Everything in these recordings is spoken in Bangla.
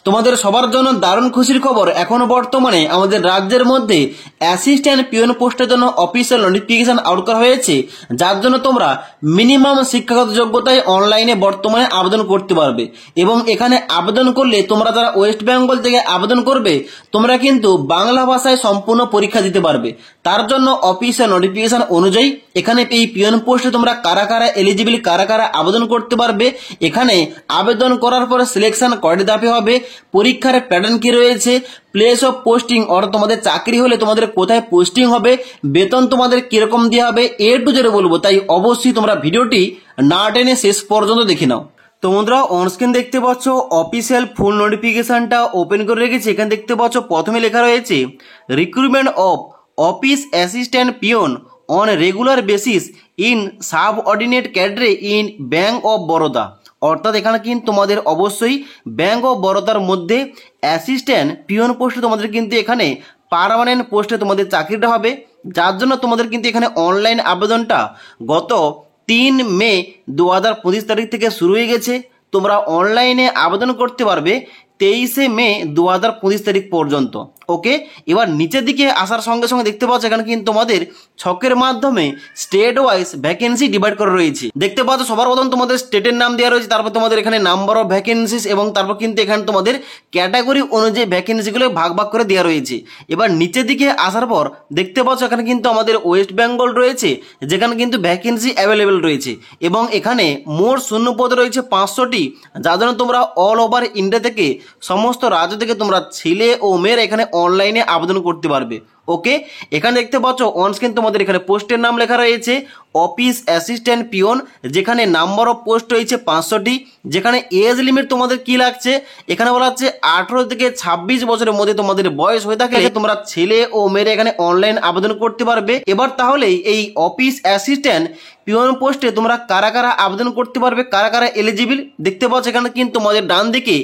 তোমাদের সবার জন্য দারুণ খুশির খবর, এখনো বর্তমানে আমাদের রাজ্যের মধ্যে অ্যাসিস্ট্যান্ট পিওন পোস্টের জন্য অফিসিয়াল নোটিফিকেশন আউট করা হয়েছে, যার জন্য তোমরা মিনিমাম শিক্ষাগত যোগ্যতায় অনলাইনে বর্তমানে আবেদন করতে পারবে। এবং এখানে আবেদন করলে তোমরা যারা ওয়েস্ট বেঙ্গল থেকে আবেদন করবে, তোমরা কিন্তু বাংলা ভাষায় সম্পূর্ণ পরীক্ষা দিতে পারবে। তার জন্য অফিসিয়াল নোটিফিকেশন অনুযায়ী এখানে এই পিওন পোস্টে তোমরা কারা কারা এলিজিবল, কারা কারা আবেদন করতে পারবে, এখানে আবেদন করার পরে সিলেকশন কয়টি ধাপে হবে, পরীক্ষার প্যাটার্ন কি রয়েছে, প্লেস অফ পোস্টিং অর্থাৎ তোমাদের চাকরি হলে তোমাদের কোথায় পোস্টিং হবে, বেতন তোমাদের কিরকম দেওয়া হবে, A to Z বলবো। তাই অবশ্যই তোমরা ভিডিওটি না টেনে শেষ পর্যন্ত দেখে নাও। তো বন্ধুরা, অনস্ক্রিন দেখতে পাচ্ছ অফিসিয়াল ফুল নোটিফিকেশনটা ওপেন করে রেখেছি। এখানে দেখতে পাচ্ছ প্রথমে লেখা রয়েছে recruitment of office assistant peon on regular basis in subordinate ক্যাডরে ইন ব্যাঙ্ক অফ বরোদা। অর্থাৎ এখানে কিন্তু তোমাদের অবশ্যই ব্যাঙ্ক অফ বরোদার মধ্যে অ্যাসিস্ট্যান্ট পিওন পোস্টে তোমাদের কিন্তু এখানে পার্মানেন্ট পোস্টে তোমাদের চাকরিটা হবে, যার জন্য তোমাদের কিন্তু এখানে অনলাইন আবেদনটা গত 3 মে 2025 তারিখ থেকে শুরু হয়ে গেছে। তোমরা অনলাইনে আবেদন করতে পারবে 23 মে 2025 তারিখ পর্যন্ত। ওকে, এবার নিচের দিকে আসার সঙ্গে সঙ্গে দেখতে পাচ্ছ এখানে কিন্তু তোমাদের ছকের মাধ্যমে স্টেট ওয়াইজ ভ্যাকেন্সি ডিভাইড করা রয়েছে। দেখতে পাচ্ছ সবার প্রথম তোমাদের স্টেটের নাম দেওয়া রয়েছে, তারপর তোমাদের এখানে নাম্বার অফ ভ্যাকেন্সিস এবং তারপর কিন্তু এখানে তোমাদের ক্যাটাগরি অনুযায়ী ভ্যাকেন্সিগুলো ভাগ ভাগ করে দেওয়া রয়েছে। এবার নিচের দিকে আসার পর দেখতে পাচ্ছ এখানে কিন্তু আমাদের ওয়েস্ট বেঙ্গল রয়েছে, যেখানে কিন্তু ভ্যাকেন্সি অ্যাভেলেবেল রয়েছে এবং এখানে মোট শূন্যপদ রয়েছে 500টি, যার জন্য তোমরা অল ওভার ইন্ডিয়া থেকে সমস্ত রাজ্য থেকে তোমরা ছেলে ও মেয়েরা এখানে অনলাইনে আবেদন করতে পারবে। ওকে, এখানে দেখতে পাচ্ছ অনস্ক্রিন তোমাদের এখানে পোস্টের নাম লেখা রয়েছে অফিস অ্যাসিস্ট্যান্ট পিওন, যেখানে নাম্বার অফ পোস্ট রয়েছে 500টি, যেখানে এজ লিমিট তোমাদের কি লাগছে, এখানে বলা হচ্ছে 18 থেকে 26 বছরের মধ্যে তোমাদের বয়স হয়ে থাকে তোমরা ছেলে ও মেয়েরা এখানে অনলাইন আবেদন করতে পারবে। এবার তাহলে এই অফিস অ্যাসিস্ট্যান্ট পিওন পোস্টে তোমরা কারা কারা আবেদন করতে পারবে, কারা কারা এলিজিবল, দেখতে পাচ্ছ এখানে কিন্তু তোমাদের ডান দিকে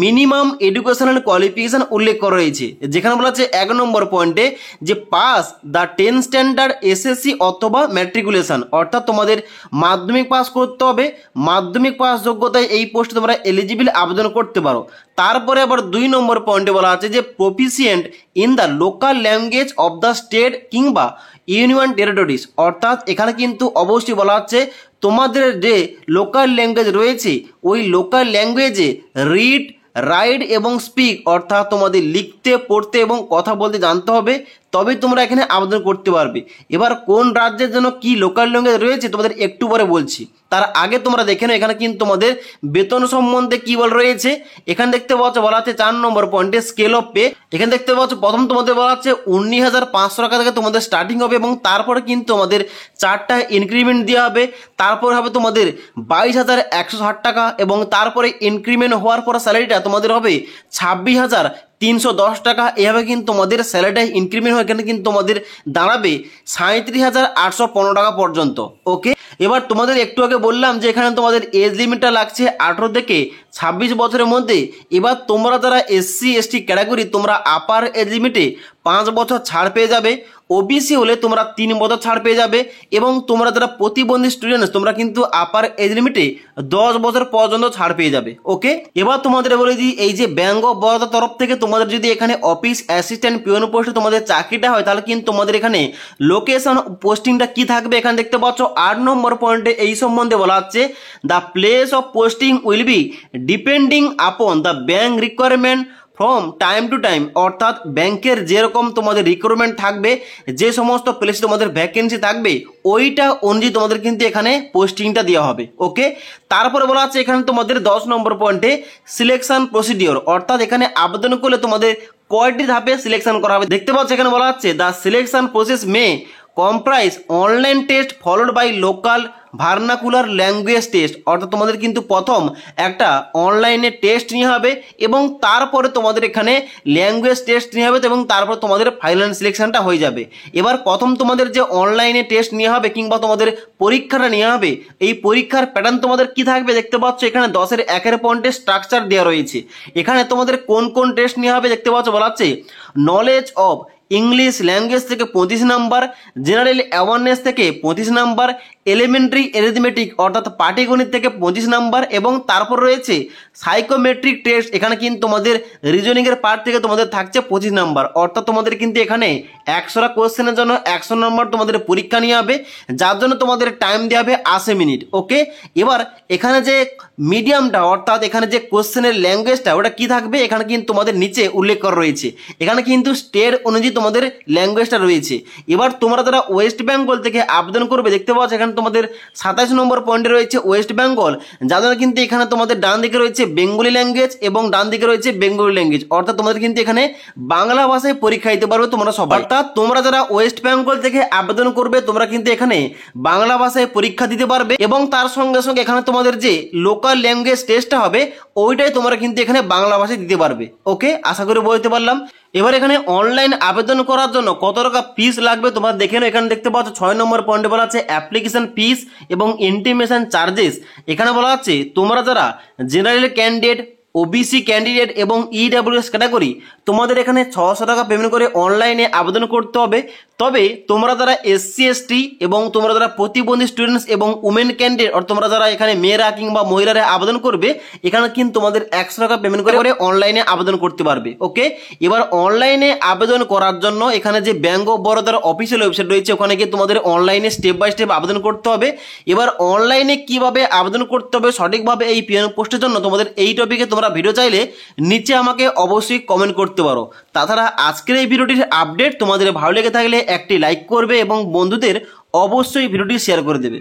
মিনিমাম এডুকেশনাল কোয়ালিফিকেশন উল্লেখ করা রয়েছে, যেখানে বলা হচ্ছে 1 নম্বর পয়েন্টে যে পাস দ্য 10 স্ট্যান্ডার্ড SSC অথবা ম্যাট্রিকুলেশন, অর্থাৎ তোমাদের মাধ্যমিক পাস করতে হবে। মাধ্যমিক পাস যোগ্যতায় এই পোস্টে তোমরা এলিজিবল আবেদন করতে পারো। তারপরে আবার 2 নম্বর পয়েন্টে বলা আছে যে proficient in the local language of the state কিংবা ইউনিয়ন টেরিটরিজ, অর্থাৎ এখানে কিন্তু অবশ্যই বলা হচ্ছে তোমাদের যে লোকাল ল্যাঙ্গুয়েজ রয়েছে ওই লোকাল ল্যাঙ্গুয়েজে রিড, রাইট এবং স্পিক, অর্থাৎ তোমাদের লিখতে, পড়তে এবং কথা বলতে জানতে হবে, তবেই তোমরা এখানে আবেদন করতে পারবে। এবার কোন রাজ্যের জন্য কি লোকাল ল্যাঙ্গুয়েজ রয়েছে তোমাদের একটু পরে বলছি, তার আগে তোমরা দেখে নাও এখানে কিন্তু তোমাদের বেতন সম্বন্ধে কি বলা রয়েছে। এখানে দেখতে পাচ্ছ বলা আছে 4 নম্বর পয়েন্টে স্কেল অফ পে। এখানে দেখতে পাচ্ছ প্রথম তোমাদের বলা আছে 19,500 টাকা থেকে তোমাদের স্টার্টিং হবে এবং তারপরে কিন্তু তোমাদের 4টা ইনক্রিমেন্ট দেওয়া হবে। তারপর হবে তোমাদের 22,160 টাকা এবং তারপরে ইনক্রিমেন্ট হওয়ার পর স্যালারিটা তোমাদের হবে 26,310 টাকা। এভাবে কিন্তু তোমাদের স্যালারিটা ইনক্রিমেন্ট হয়ে এখানে কিন্তু তোমাদের দাঁড়াবে 37,815 টাকা পর্যন্ত। ওকে, এবার তোমাদের একটু আগে বললাম যে এখানে তোমাদের এজ লিমিটটা লাগছে 18 থেকে 26 বছরের মধ্যে। এবার তোমরা যারা SC ST ক্যাটাগরি তোমরা আপার এজ লিমিটে 5 বছর ছাড় পেয়ে যাবে, OBC হলে তোমরা 3 বছর ছাড় পেয়ে যাবে এবং তোমরা যারা প্রতিবন্ধী স্টুডেন্টস তোমরা কিন্তু আপার এজ লিমিটে 10 বছর পর্যন্ত ছাড় পেয়ে যাবে। ওকে, এবার তোমাদের বলে দিই এই যে ব্যাঙ্ক অফ বরোদার তরফ থেকে তোমাদের যদি এখানে অফিস অ্যাসিস্ট্যান্ট পিওন পোস্টে তোমাদের চাকরিটা হয়, তাহলে কিন্তু তোমাদের এখানে লোকেশন পোস্টিংটা কি থাকবে। এখানে দেখতে পাচ্ছ 8 নম্বর পয়েন্টে এই সম্বন্ধে বলা হচ্ছে the place of posting will be depending upon the bank requirement from time to time, অর্থাৎ ব্যাংকের যেরকম তোমাদের রিক্রুটমেন্ট থাকবে, যে সমস্ত প্লেসে তোমাদের ভ্যাকেন্সি থাকবে ওইটা অনুযায়ী তোমাদের কিন্তু এখানে পোস্টিংটা দেওয়া হবে। ওকে, তারপরে বলা আছে এখানে তোমাদের 10 নম্বর পয়েন্টে সিলেকশন প্রসিডিওর, অর্থাৎ এখানে আবেদন করলে তোমাদের কয়টি ধাপে সিলেকশন করা হবে। দেখতে পাচ্ছ এখানে বলা হচ্ছে the selection process may comprise online test followed by local vernacular language test, অর্থাৎ তোমাদের কিন্তু প্রথম একটা অনলাইনে টেস্ট নিয়ে হবে এবং তারপরে তোমাদের এখানে ল্যাঙ্গুয়েজ টেস্ট নিয়ে হবে এবং তারপর তোমাদের ফাইনাল সিলেকশনটা হয়ে যাবে। এবার প্রথম তোমাদের যে অনলাইনে টেস্ট নিয়ে হবে কিংবা তোমাদের পরীক্ষাটা নিয়ে হবে, এই পরীক্ষার প্যাটার্ন তোমাদের কি থাকবে দেখতে পাচ্ছ এখানে 10-এর 1-এর পয়েন্টে স্ট্রাকচার দেওয়া রয়েছে। এখানে তোমাদের কোন কোন টেস্ট নিয়ে হবে দেখতে পাচ্ছ বলা হচ্ছে নলেজ অফ ইংলিশ ল্যাঙ্গুয়েজ থেকে 25 নাম্বার, জেনারেল অ্যাওয়ারনেস থেকে 25 নাম্বার, এলিমেন্টারি অ্যারিথমেটিক অর্থাৎ পাটিগণিত থেকে 25 নাম্বার, এবং তারপর রয়েছে সাইকোমেট্রিক টেস্ট, এখানে কিন্তু তোমাদের রিজনিংয়ের পার্ট থেকে তোমাদের থাকছে 25 নাম্বার। অর্থাৎ তোমাদের কিন্তু এখানে 100টা কোশ্চেনের জন্য 100 নম্বর তোমাদের পরীক্ষা নিয়ে হবে, যার জন্য তোমাদের টাইম দেওয়া হবে 80 মিনিট। ওকে, এবার এখানে যে মিডিয়ামটা অর্থাৎ এখানে যে কোশ্চেনের ল্যাঙ্গুয়েজটা ওটা কি থাকবে, এখানে কিন্তু তোমাদের নিচে উল্লেখ করা রয়েছে। এখানে কিন্তু স্টেট অনুযায়ী তোমাদের ল্যাঙ্গুয়েজটা রয়েছে। এবার তোমরা যারা ওয়েস্ট বেঙ্গল থেকে আবেদন করবে, দেখতে পাচ্ছ এখানে তোমাদের 27 নম্বর পয়েন্টে রয়েছে ওয়েস্ট বেঙ্গল, যাদের কিন্তু এখানে তোমাদের ডান দিকে রয়েছে বেঙ্গলি ল্যাঙ্গুয়েজ এবং ডান দিকে রয়েছে বেঙ্গলি ল্যাঙ্গুয়েজ, অর্থাৎ তোমাদের কিন্তু এখানে বাংলা ভাষায় পরীক্ষা দিতে পারবে তোমরা সবাই। অর্থাৎ তোমরা যারা ওয়েস্ট বেঙ্গল থেকে আবেদন করবে তোমরা কিন্তু এখানে বাংলা ভাষায় পরীক্ষা দিতে পারবে, এবং তার সঙ্গে সঙ্গে এখানে তোমাদের যে লোকাল ল্যাঙ্গুয়েজ টেস্টটা হবে ওইটাই তোমরা কিন্তু এখানে বাংলা ভাষায় দিতে পারবে। ওকে, আশা করি বলতে পারলাম। এবার এখানে অনলাইন আবেদন করার জন্য কত টাকা ফিস লাগবে তোমরা দেখে নাও। এখানে দেখতে পাচ্ছ 6 নম্বর পয়েন্টে বলা আছে অ্যাপ্লিকেশন ফিস এবং ইন্টিমেশন চার্জেস। এখানে বলা আছে তোমরা যারা জেনারেল ক্যান্ডিডেট, ওবিসি ক্যান্ডিডেট এবং ইডাব্লিউএস ক্যাটাগরি, তোমাদের এখানে 600 টাকা পেমেন্ট করে অনলাইনে আবেদন করতে হবে। তবে তোমরা যারা এসসি এসটি এবং তোমরা যারা প্রতিবন্ধী স্টুডেন্টস এবং উমেন ক্যান্ডিডেট, আর তোমরা যারা এখানে মেয়েরা কিংবা মহিলারা আবেদন করবে, এখানে কিন্তু তোমাদের 100 টাকা পেমেন্ট করে অনলাইনে আবেদন করতে পারবে। ওকে, এবার অনলাইনে আবেদন করার জন্য এখানে যে ব্যাঙ্ক অফ বরোদার অফিসিয়াল ওয়েবসাইট রয়েছে, ওখানে গিয়ে তোমাদের অনলাইনে স্টেপ বাই স্টেপ আবেদন করতে হবে। এবার অনলাইনে কিভাবে আবেদন করতে হবে সঠিকভাবে এই পিএন পোস্টের জন্য তোমাদের এই টপিকে তোমরা ভিডিও চাইলে নিচে আমাকে অবশ্যই কমেন্ট করতে পারো। তাছাড়া আজকের এই ভিডিওটির আপডেট তোমাদের ভালো লেগে থাকলে একটি লাইক করবে এবং বন্ধুদের অবশ্যই ভিডিওটি শেয়ার করে দেবে।